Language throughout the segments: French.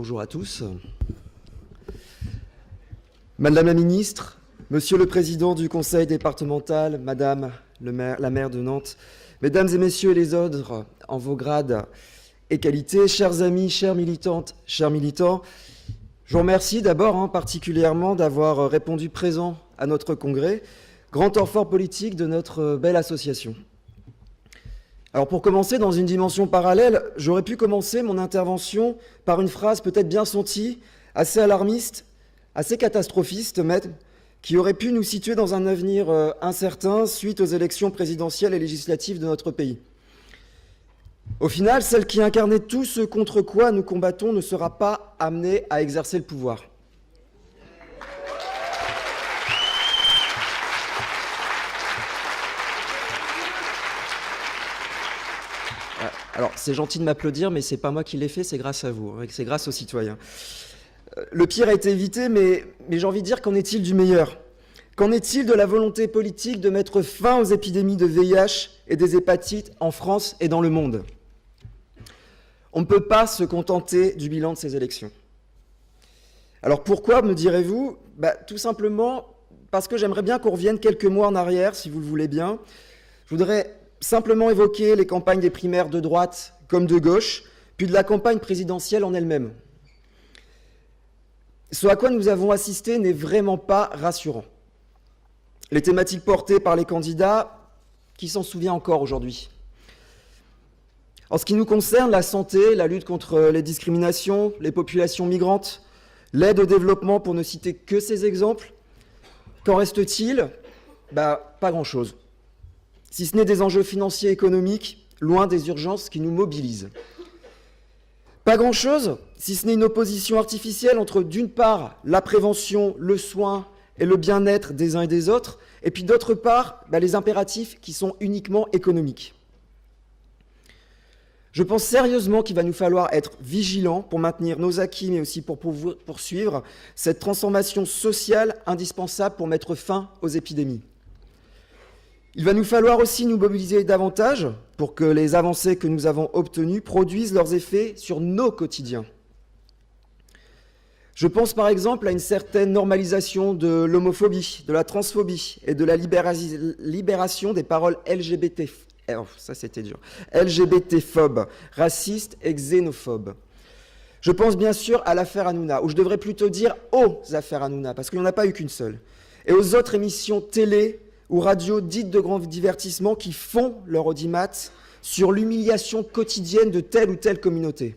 bonjour à tous. Madame la ministre, Monsieur le Président du Conseil départemental, Madame la maire de Nantes, Mesdames et Messieurs les ordres en vos grades et qualités, chers amis, chères militantes, chers militants, je vous remercie d'abord particulièrement d'avoir répondu présent à notre congrès, grand temps fort politique de notre belle association. Alors pour commencer, dans une dimension parallèle, j'aurais pu commencer mon intervention par une phrase peut-être bien sentie, assez alarmiste, assez catastrophiste même, qui aurait pu nous situer dans un avenir incertain suite aux élections présidentielles et législatives de notre pays. Au final, celle qui incarnait tout ce contre quoi nous combattons ne sera pas amenée à exercer le pouvoir. Alors, c'est gentil de m'applaudir, mais c'est pas moi qui l'ai fait, c'est grâce à vous, c'est grâce aux citoyens. Le pire a été évité, mais j'ai envie de dire, qu'en est-il du meilleur? Qu'en est-il de la volonté politique de mettre fin aux épidémies de VIH et des hépatites en France et dans le monde? On ne peut pas se contenter du bilan de ces élections. Alors pourquoi, me direz-vous? Tout simplement parce que j'aimerais bien qu'on revienne quelques mois en arrière, si vous le voulez bien. Je voudrais simplement évoquer les campagnes des primaires de droite comme de gauche, puis de la campagne présidentielle en elle-même. Ce à quoi nous avons assisté n'est vraiment pas rassurant. Les thématiques portées par les candidats, qui s'en souvient encore aujourd'hui? En ce qui nous concerne, la santé, la lutte contre les discriminations, les populations migrantes, l'aide au développement, pour ne citer que ces exemples, qu'en reste-t-il? Pas grand-chose. Si ce n'est des enjeux financiers et économiques, loin des urgences qui nous mobilisent. Pas grand-chose, si ce n'est une opposition artificielle entre, d'une part, la prévention, le soin et le bien-être des uns et des autres, et puis d'autre part, les impératifs qui sont uniquement économiques. Je pense sérieusement qu'il va nous falloir être vigilants pour maintenir nos acquis, mais aussi pour poursuivre cette transformation sociale indispensable pour mettre fin aux épidémies. Il va nous falloir aussi nous mobiliser davantage pour que les avancées que nous avons obtenues produisent leurs effets sur nos quotidiens. Je pense par exemple à une certaine normalisation de l'homophobie, de la transphobie et de la libération des paroles LGBT-phobes, racistes et xénophobes. Je pense bien sûr à l'affaire Hanouna, ou je devrais plutôt dire aux affaires Hanouna, parce qu'il n'y en a pas eu qu'une seule, et aux autres émissions télé ou radio dites de grand divertissement qui font leur audimat sur l'humiliation quotidienne de telle ou telle communauté.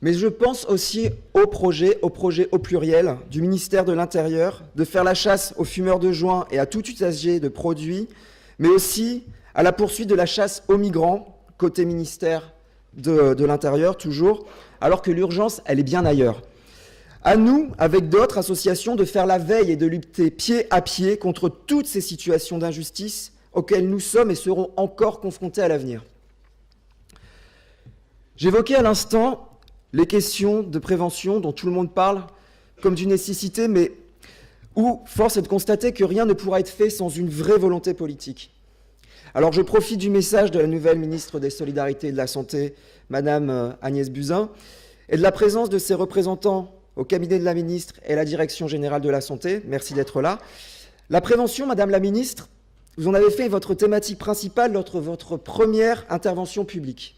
Mais je pense aussi au projet au pluriel du ministère de l'Intérieur de faire la chasse aux fumeurs de joint et à tout usager de produits, mais aussi à la poursuite de la chasse aux migrants, côté ministère de l'Intérieur toujours, alors que l'urgence, elle est bien ailleurs. À nous, avec d'autres associations, de faire la veille et de lutter pied à pied contre toutes ces situations d'injustice auxquelles nous sommes et serons encore confrontés à l'avenir. J'évoquais à l'instant les questions de prévention dont tout le monde parle comme d'une nécessité, mais où force est de constater que rien ne pourra être fait sans une vraie volonté politique. Alors je profite du message de la nouvelle ministre des Solidarités et de la Santé, Madame Agnès Buzyn, et de la présence de ses représentants au cabinet de la ministre et à la Direction générale de la Santé. Merci d'être là. La prévention, Madame la ministre, vous en avez fait votre thématique principale lors de votre première intervention publique.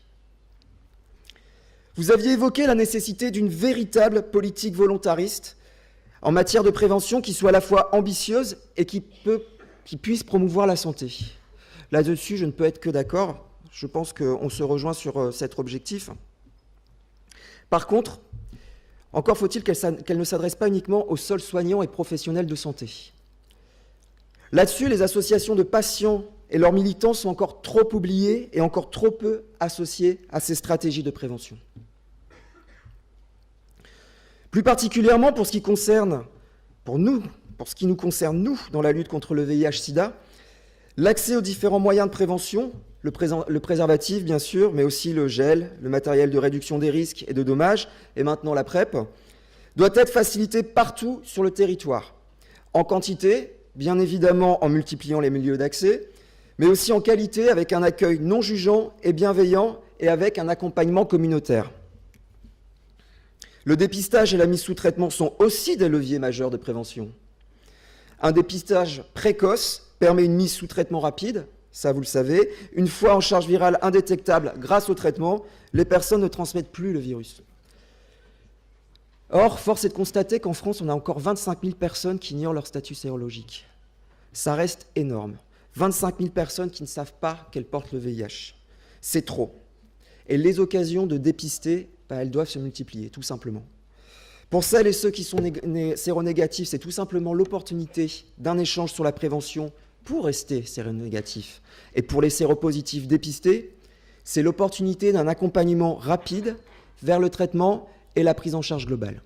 Vous aviez évoqué la nécessité d'une véritable politique volontariste en matière de prévention qui soit à la fois ambitieuse et qui puisse promouvoir la santé. Là-dessus, je ne peux être que d'accord. Je pense qu'on se rejoint sur cet objectif. Par contre, encore faut-il qu'elle ne s'adresse pas uniquement aux seuls soignants et professionnels de santé. Là-dessus, les associations de patients et leurs militants sont encore trop oubliés et encore trop peu associés à ces stratégies de prévention. Plus particulièrement pour ce qui nous concerne, nous, dans la lutte contre le VIH-Sida, l'accès aux différents moyens de prévention, le préservatif bien sûr, mais aussi le gel, le matériel de réduction des risques et de dommages, et maintenant la PrEP, doit être facilité partout sur le territoire, en quantité bien évidemment en multipliant les milieux d'accès, mais aussi en qualité avec un accueil non jugeant et bienveillant et avec un accompagnement communautaire. Le dépistage et la mise sous traitement sont aussi des leviers majeurs de prévention. Un dépistage précoce permet une mise sous traitement rapide, ça vous le savez. Une fois en charge virale indétectable grâce au traitement, les personnes ne transmettent plus le virus. Or, force est de constater qu'en France, on a encore 25 000 personnes qui ignorent leur statut sérologique. Ça reste énorme. 25 000 personnes qui ne savent pas qu'elles portent le VIH. C'est trop. Et les occasions de dépister, elles doivent se multiplier, tout simplement. Pour celles et ceux qui sont séronégatifs, c'est tout simplement l'opportunité d'un échange sur la prévention pour rester séronégatif. Et pour les séropositifs dépistés, c'est l'opportunité d'un accompagnement rapide vers le traitement et la prise en charge globale.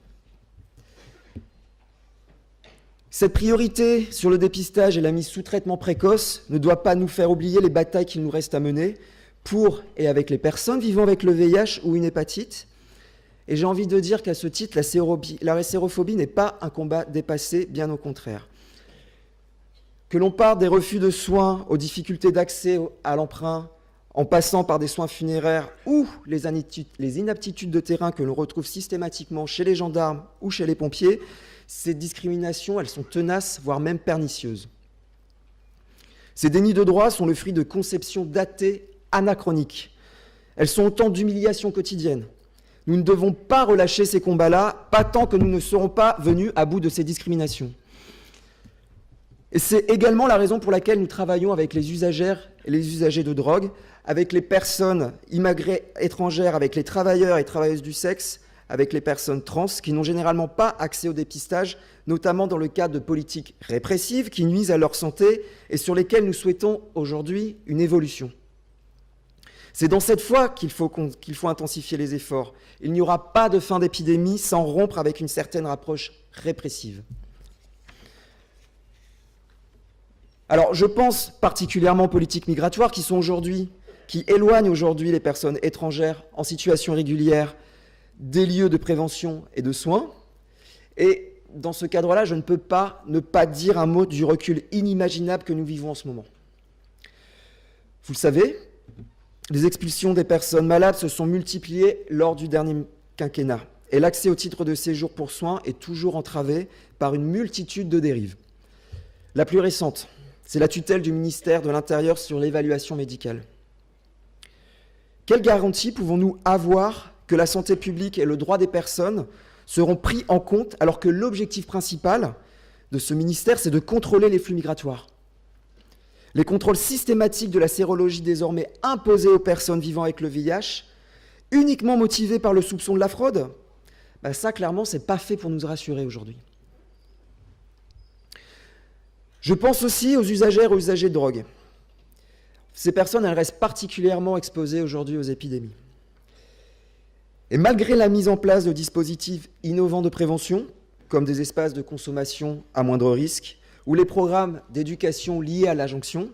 Cette priorité sur le dépistage et la mise sous traitement précoce ne doit pas nous faire oublier les batailles qu'il nous reste à mener pour et avec les personnes vivant avec le VIH ou une hépatite. Et j'ai envie de dire qu'à ce titre, la sérophobie n'est pas un combat dépassé, bien au contraire. Que l'on parte des refus de soins aux difficultés d'accès à l'emprunt, en passant par des soins funéraires ou les inaptitudes de terrain que l'on retrouve systématiquement chez les gendarmes ou chez les pompiers, ces discriminations, elles sont tenaces, voire même pernicieuses. Ces dénis de droit sont le fruit de conceptions datées, anachroniques. Elles sont autant d'humiliations quotidiennes. Nous ne devons pas relâcher ces combats-là, pas tant que nous ne serons pas venus à bout de ces discriminations. Et c'est également la raison pour laquelle nous travaillons avec les usagères et les usagers de drogue, avec les personnes immigrées étrangères, avec les travailleurs et travailleuses du sexe, avec les personnes trans qui n'ont généralement pas accès au dépistage, notamment dans le cadre de politiques répressives qui nuisent à leur santé et sur lesquelles nous souhaitons aujourd'hui une évolution. C'est dans cette voie qu'il faut intensifier les efforts. Il n'y aura pas de fin d'épidémie sans rompre avec une certaine approche répressive. Alors, je pense particulièrement aux politiques migratoires qui éloignent aujourd'hui les personnes étrangères en situation irrégulière des lieux de prévention et de soins. Et dans ce cadre-là, je ne peux pas ne pas dire un mot du recul inimaginable que nous vivons en ce moment. Vous le savez, les expulsions des personnes malades se sont multipliées lors du dernier quinquennat. Et l'accès au titre de séjour pour soins est toujours entravé par une multitude de dérives. La plus récente, c'est la tutelle du ministère de l'Intérieur sur l'évaluation médicale. Quelle garantie pouvons-nous avoir que la santé publique et le droit des personnes seront pris en compte alors que l'objectif principal de ce ministère, c'est de contrôler les flux migratoires ? Les contrôles systématiques de la sérologie désormais imposés aux personnes vivant avec le VIH, uniquement motivés par le soupçon de la fraude, ça, clairement, ce n'est pas fait pour nous rassurer aujourd'hui. Je pense aussi aux usagères et aux usagers de drogue. Ces personnes, elles restent particulièrement exposées aujourd'hui aux épidémies. Et malgré la mise en place de dispositifs innovants de prévention, comme des espaces de consommation à moindre risque, ou les programmes d'éducation liés à l'injonction,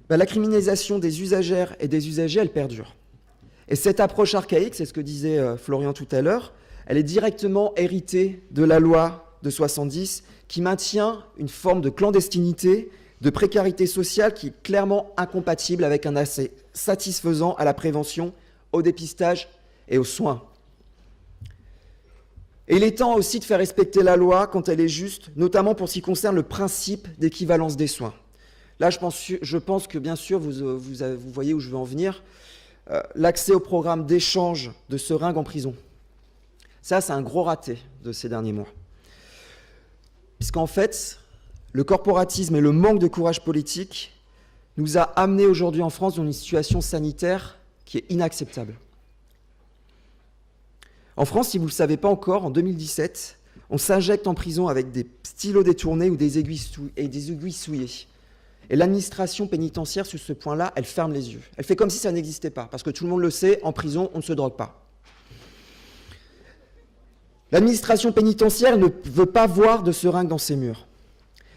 la criminalisation des usagères et des usagers, elle perdure. Et cette approche archaïque, c'est ce que disait Florian tout à l'heure, elle est directement héritée de la loi de 70 qui maintient une forme de clandestinité, de précarité sociale qui est clairement incompatible avec un accès satisfaisant à la prévention, au dépistage et aux soins. Et il est temps aussi de faire respecter la loi quand elle est juste, notamment pour ce qui concerne le principe d'équivalence des soins. Là, je pense que, bien sûr, vous voyez où je veux en venir, l'accès au programme d'échange de seringues en prison. Ça, c'est un gros raté de ces derniers mois. Puisqu'en fait, le corporatisme et le manque de courage politique nous a amenés aujourd'hui en France dans une situation sanitaire qui est inacceptable. En France, si vous ne le savez pas encore, en 2017, on s'injecte en prison avec des stylos détournés ou des aiguilles souillées. Et l'administration pénitentiaire, sur ce point-là, elle ferme les yeux. Elle fait comme si ça n'existait pas, parce que tout le monde le sait, en prison, on ne se drogue pas. L'administration pénitentiaire ne veut pas voir de seringues dans ses murs.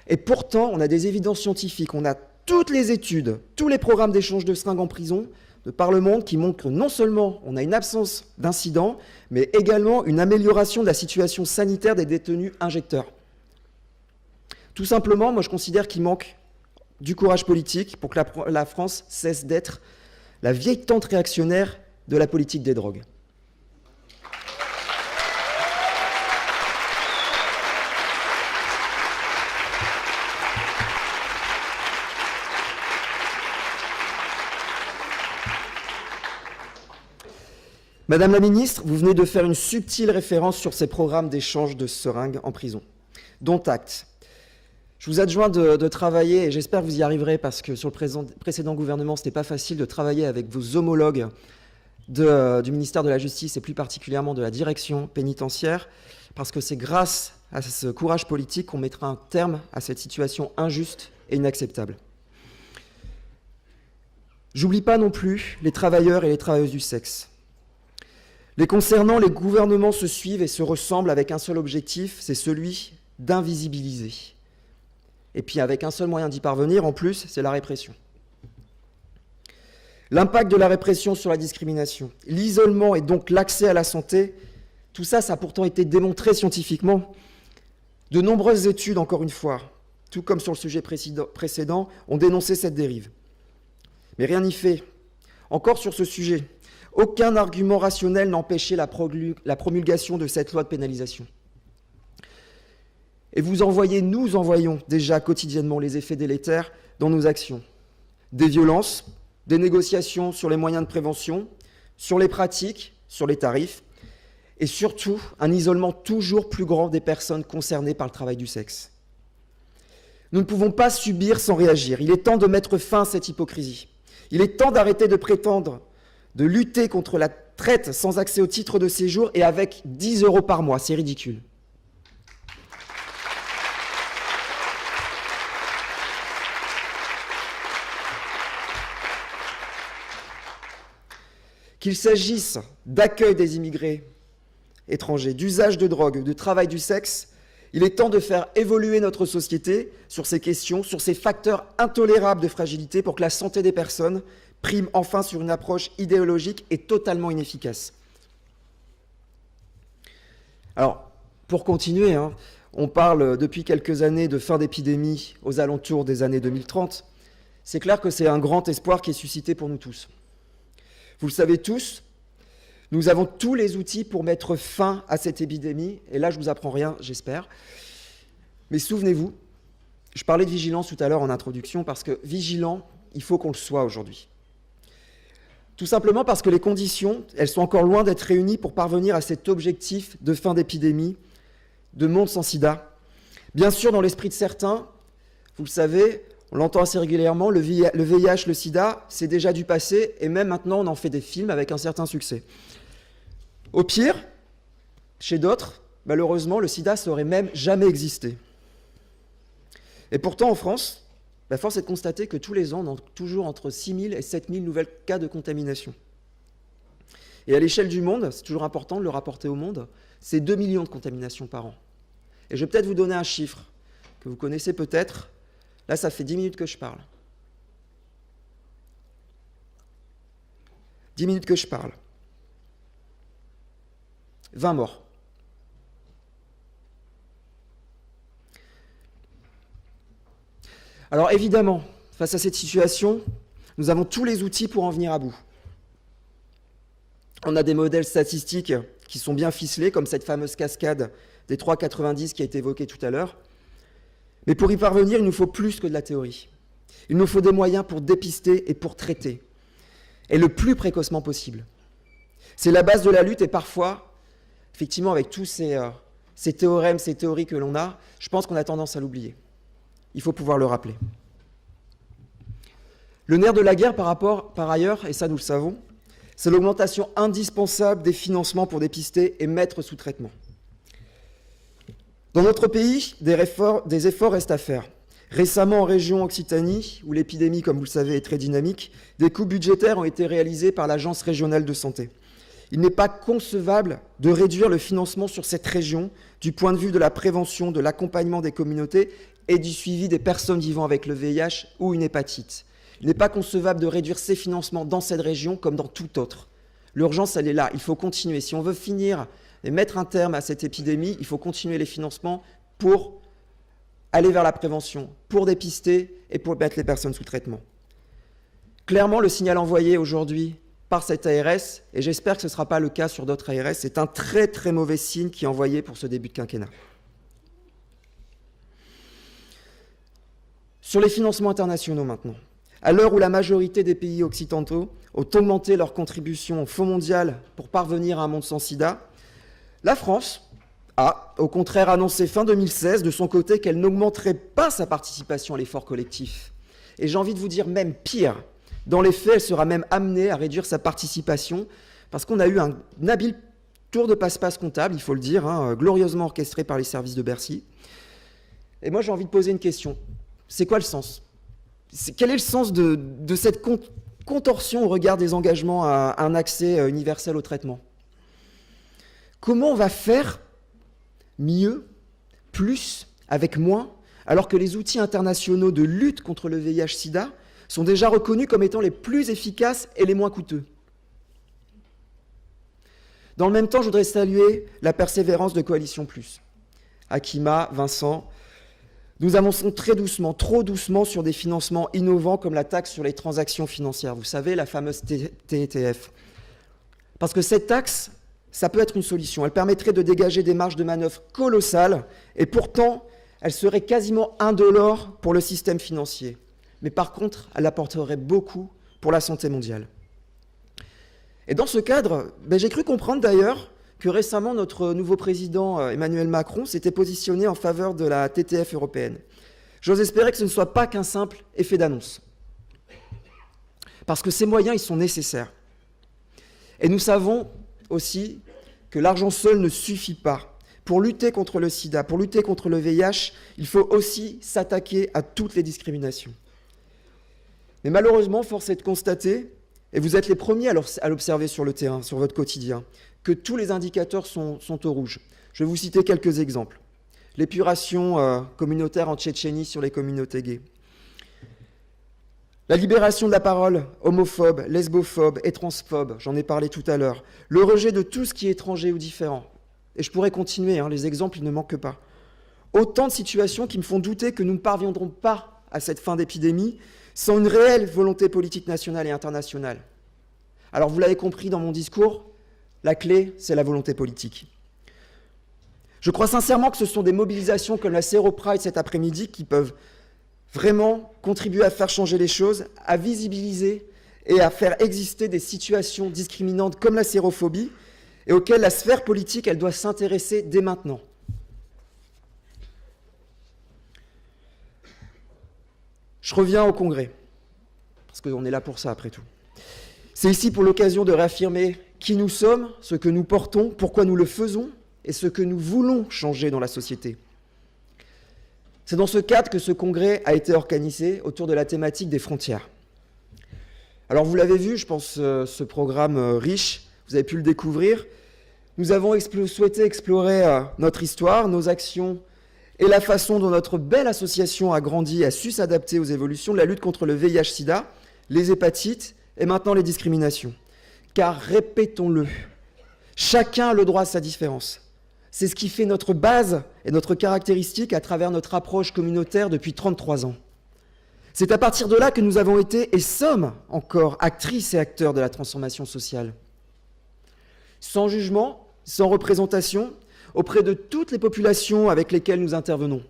Et pourtant, on a des évidences scientifiques, on a toutes les études, tous les programmes d'échange de seringues en prison, de par le monde qui montre que non seulement on a une absence d'incidents, mais également une amélioration de la situation sanitaire des détenus injecteurs. Tout simplement, moi je considère qu'il manque du courage politique pour que la France cesse d'être la vieille tante réactionnaire de la politique des drogues. Madame la ministre, vous venez de faire une subtile référence sur ces programmes d'échange de seringues en prison, dont acte. Je vous adjoins de travailler, et j'espère que vous y arriverez, parce que sur le précédent gouvernement, ce n'était pas facile de travailler avec vos homologues du ministère de la Justice, et plus particulièrement de la direction pénitentiaire, parce que c'est grâce à ce courage politique qu'on mettra un terme à cette situation injuste et inacceptable. J'oublie pas non plus les travailleurs et les travailleuses du sexe. Les concernant, les gouvernements se suivent et se ressemblent avec un seul objectif, c'est celui d'invisibiliser. Et puis avec un seul moyen d'y parvenir, en plus, c'est la répression. L'impact de la répression sur la discrimination, l'isolement et donc l'accès à la santé, tout ça, ça a pourtant été démontré scientifiquement. De nombreuses études, encore une fois, tout comme sur le sujet précédent, ont dénoncé cette dérive. Mais rien n'y fait. Encore sur ce sujet, aucun argument rationnel n'empêchait la promulgation de cette loi de pénalisation. Et nous envoyons déjà quotidiennement les effets délétères dans nos actions. Des violences, des négociations sur les moyens de prévention, sur les pratiques, sur les tarifs, et surtout un isolement toujours plus grand des personnes concernées par le travail du sexe. Nous ne pouvons pas subir sans réagir. Il est temps de mettre fin à cette hypocrisie. Il est temps d'arrêter de prétendre de lutter contre la traite sans accès au titre de séjour et avec 10 € par mois. C'est ridicule. Qu'il s'agisse d'accueil des immigrés étrangers, d'usage de drogue, de travail du sexe, il est temps de faire évoluer notre société sur ces questions, sur ces facteurs intolérables de fragilité pour que la santé des personnes prime enfin sur une approche idéologique et totalement inefficace. Alors, pour continuer, on parle depuis quelques années de fin d'épidémie aux alentours des années 2030. C'est clair que c'est un grand espoir qui est suscité pour nous tous. Vous le savez tous, nous avons tous les outils pour mettre fin à cette épidémie, et là je ne vous apprends rien, j'espère. Mais souvenez-vous, je parlais de vigilance tout à l'heure en introduction, parce que vigilant, il faut qu'on le soit aujourd'hui. Tout simplement parce que les conditions, elles sont encore loin d'être réunies pour parvenir à cet objectif de fin d'épidémie, de monde sans sida. Bien sûr, dans l'esprit de certains, vous le savez, on l'entend assez régulièrement, le VIH, le sida, c'est déjà du passé, et même maintenant, on en fait des films avec un certain succès. Au pire, chez d'autres, malheureusement, le sida n'aurait même jamais existé. Et pourtant, en France, la force est de constater que tous les ans, on a toujours entre 6 000 et 7 000 nouvelles cas de contamination. Et à l'échelle du monde, c'est toujours important de le rapporter au monde, c'est 2 millions de contaminations par an. Et je vais peut-être vous donner un chiffre que vous connaissez peut-être. Là, ça fait 10 minutes que je parle. 10 minutes que je parle. 20 morts. Alors évidemment, face à cette situation, nous avons tous les outils pour en venir à bout. On a des modèles statistiques qui sont bien ficelés, comme cette fameuse cascade des 3,90 qui a été évoquée tout à l'heure. Mais pour y parvenir, il nous faut plus que de la théorie. Il nous faut des moyens pour dépister et pour traiter, et le plus précocement possible. C'est la base de la lutte, et parfois, effectivement, avec tous ces théorèmes, ces théories que l'on a, je pense qu'on a tendance à l'oublier. Il faut pouvoir le rappeler. Le nerf de la guerre par ailleurs, et ça nous le savons, c'est l'augmentation indispensable des financements pour dépister et mettre sous traitement. Dans notre pays, des efforts restent à faire. Récemment, en région Occitanie, où l'épidémie, comme vous le savez, est très dynamique, des coupes budgétaires ont été réalisées par l'Agence régionale de santé. Il n'est pas concevable de réduire le financement sur cette région du point de vue de la prévention, de l'accompagnement des communautés et du suivi des personnes vivant avec le VIH ou une hépatite. Il n'est pas concevable de réduire ces financements dans cette région comme dans toute autre. L'urgence, elle est là. Il faut continuer. Si on veut finir et mettre un terme à cette épidémie, il faut continuer les financements pour aller vers la prévention, pour dépister et pour mettre les personnes sous traitement. Clairement, le signal envoyé aujourd'hui par cette ARS, et j'espère que ce ne sera pas le cas sur d'autres ARS, c'est un très très mauvais signe qui est envoyé pour ce début de quinquennat. Sur les financements internationaux maintenant, à l'heure où la majorité des pays occidentaux ont augmenté leur contribution au Fonds mondial pour parvenir à un monde sans sida, la France a, au contraire, annoncé fin 2016 de son côté qu'elle n'augmenterait pas sa participation à l'effort collectif. Et j'ai envie de vous dire même pire, dans les faits, elle sera même amenée à réduire sa participation parce qu'on a eu un habile tour de passe-passe comptable, il faut le dire, glorieusement orchestré par les services de Bercy. Et moi, j'ai envie de poser une question. C'est quoi le sens ? Quel est le sens de cette contorsion au regard des engagements à un accès universel au traitement ? Comment on va faire mieux, plus, avec moins, alors que les outils internationaux de lutte contre le VIH-Sida sont déjà reconnus comme étant les plus efficaces et les moins coûteux ? Dans le même temps, je voudrais saluer la persévérance de Coalition Plus. Akima, Vincent, nous avançons très doucement, trop doucement sur des financements innovants comme la taxe sur les transactions financières. Vous savez, la fameuse TETF. Parce que cette taxe, ça peut être une solution. Elle permettrait de dégager des marges de manœuvre colossales et pourtant, elle serait quasiment indolore pour le système financier. Mais par contre, elle apporterait beaucoup pour la santé mondiale. Et dans ce cadre, j'ai cru comprendre d'ailleurs que récemment, notre nouveau président Emmanuel Macron s'était positionné en faveur de la TTF européenne. J'ose espérer que ce ne soit pas qu'un simple effet d'annonce. Parce que ces moyens, ils sont nécessaires. Et nous savons aussi que l'argent seul ne suffit pas. Pour lutter contre le sida, pour lutter contre le VIH, il faut aussi s'attaquer à toutes les discriminations. Mais malheureusement, force est de constater, et vous êtes les premiers à l'observer sur le terrain, sur votre quotidien, que tous les indicateurs sont au rouge. Je vais vous citer quelques exemples. L'épuration communautaire en Tchétchénie sur les communautés gays. La libération de la parole homophobe, lesbophobe et transphobe, j'en ai parlé tout à l'heure. Le rejet de tout ce qui est étranger ou différent. Et je pourrais continuer, les exemples, ils ne manquent pas. Autant de situations qui me font douter que nous ne parviendrons pas à cette fin d'épidémie sans une réelle volonté politique nationale et internationale. Alors vous l'avez compris dans mon discours, la clé, c'est la volonté politique. Je crois sincèrement que ce sont des mobilisations comme la Sero Pride cet après-midi qui peuvent vraiment contribuer à faire changer les choses, à visibiliser et à faire exister des situations discriminantes comme la sérophobie et auxquelles la sphère politique, elle doit s'intéresser dès maintenant. Je reviens au Congrès, parce qu'on est là pour ça après tout. C'est ici pour l'occasion de réaffirmer qui nous sommes, ce que nous portons, pourquoi nous le faisons et ce que nous voulons changer dans la société. C'est dans ce cadre que ce congrès a été organisé autour de la thématique des frontières. Alors vous l'avez vu, je pense, ce programme riche, vous avez pu le découvrir. Nous avons souhaité explorer notre histoire, nos actions et la façon dont notre belle association a grandi et a su s'adapter aux évolutions de la lutte contre le VIH-Sida, les hépatites et maintenant les discriminations. Car répétons-le, chacun a le droit à sa différence. C'est ce qui fait notre base et notre caractéristique à travers notre approche communautaire depuis 33 ans. C'est à partir de là que nous avons été et sommes encore actrices et acteurs de la transformation sociale. Sans jugement, sans représentation, auprès de toutes les populations avec lesquelles nous intervenons.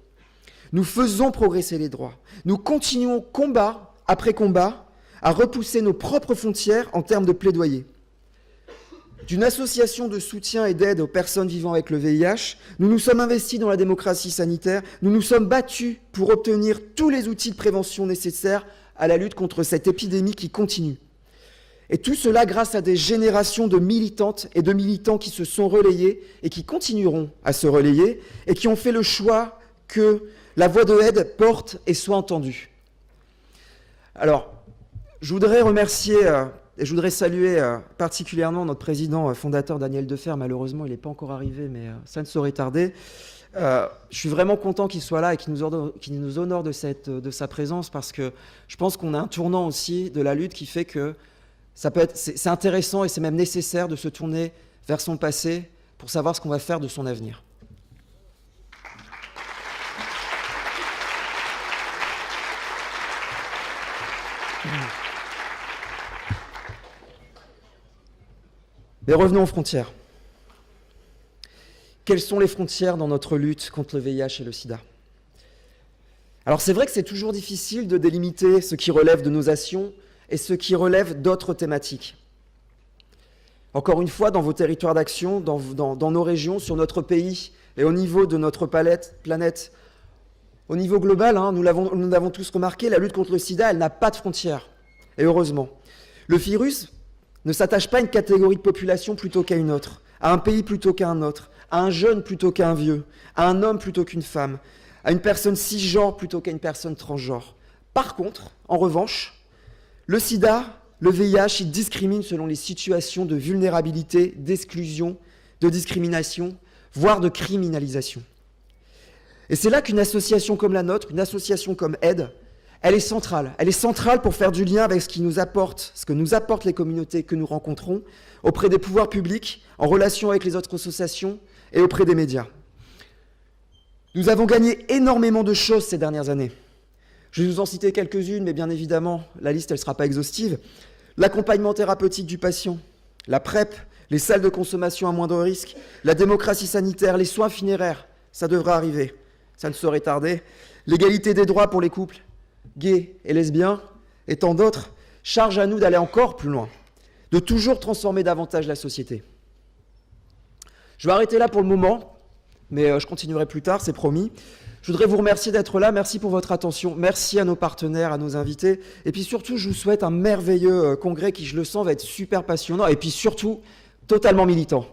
Nous faisons progresser les droits. Nous continuons combat après combat à repousser nos propres frontières en termes de plaidoyer. D'une association de soutien et d'aide aux personnes vivant avec le VIH, nous nous sommes investis dans la démocratie sanitaire, nous nous sommes battus pour obtenir tous les outils de prévention nécessaires à la lutte contre cette épidémie qui continue. Et tout cela grâce à des générations de militantes et de militants qui se sont relayés et qui continueront à se relayer et qui ont fait le choix que la voix de aide porte et soit entendue. Alors, je voudrais remercier et je voudrais saluer particulièrement notre président fondateur Daniel Defer. Malheureusement, il n'est pas encore arrivé, mais ça ne saurait tarder. Je suis vraiment content qu'il soit là et qu'il nous honore de sa présence parce que je pense qu'on a un tournant aussi de la lutte qui fait que c'est intéressant et c'est même nécessaire de se tourner vers son passé pour savoir ce qu'on va faire de son avenir. Mais revenons aux frontières. Quelles sont les frontières dans notre lutte contre le VIH et le sida? Alors c'est vrai que c'est toujours difficile de délimiter ce qui relève de nos actions et ce qui relève d'autres thématiques. Encore une fois, dans vos territoires d'action, dans nos régions, sur notre pays et au niveau de notre planète, au niveau global, nous l'avons tous remarqué, la lutte contre le sida, elle n'a pas de frontières. Et heureusement. Le virus ne s'attache pas à une catégorie de population plutôt qu'à une autre, à un pays plutôt qu'à un autre, à un jeune plutôt qu'à un vieux, à un homme plutôt qu'une femme, à une personne cisgenre plutôt qu'à une personne transgenre. Par contre, en revanche, le sida, le VIH, il discrimine selon les situations de vulnérabilité, d'exclusion, de discrimination, voire de criminalisation. Et c'est là qu'une association comme la nôtre, une association comme AIDE, elle est centrale. Elle est centrale pour faire du lien avec ce que nous apportent les communautés que nous rencontrons, auprès des pouvoirs publics, en relation avec les autres associations et auprès des médias. Nous avons gagné énormément de choses ces dernières années. Je vais vous en citer quelques-unes, mais bien évidemment, la liste, elle ne sera pas exhaustive. L'accompagnement thérapeutique du patient, la PrEP, les salles de consommation à moindre risque, la démocratie sanitaire, les soins funéraires, ça devra arriver, ça ne saurait tarder. L'égalité des droits pour les couples gays et lesbiens, et tant d'autres, charge à nous d'aller encore plus loin, de toujours transformer davantage la société. Je vais arrêter là pour le moment, mais je continuerai plus tard, c'est promis. Je voudrais vous remercier d'être là, merci pour votre attention, merci à nos partenaires, à nos invités, et puis surtout, je vous souhaite un merveilleux congrès qui, je le sens, va être super passionnant, et puis surtout, totalement militant.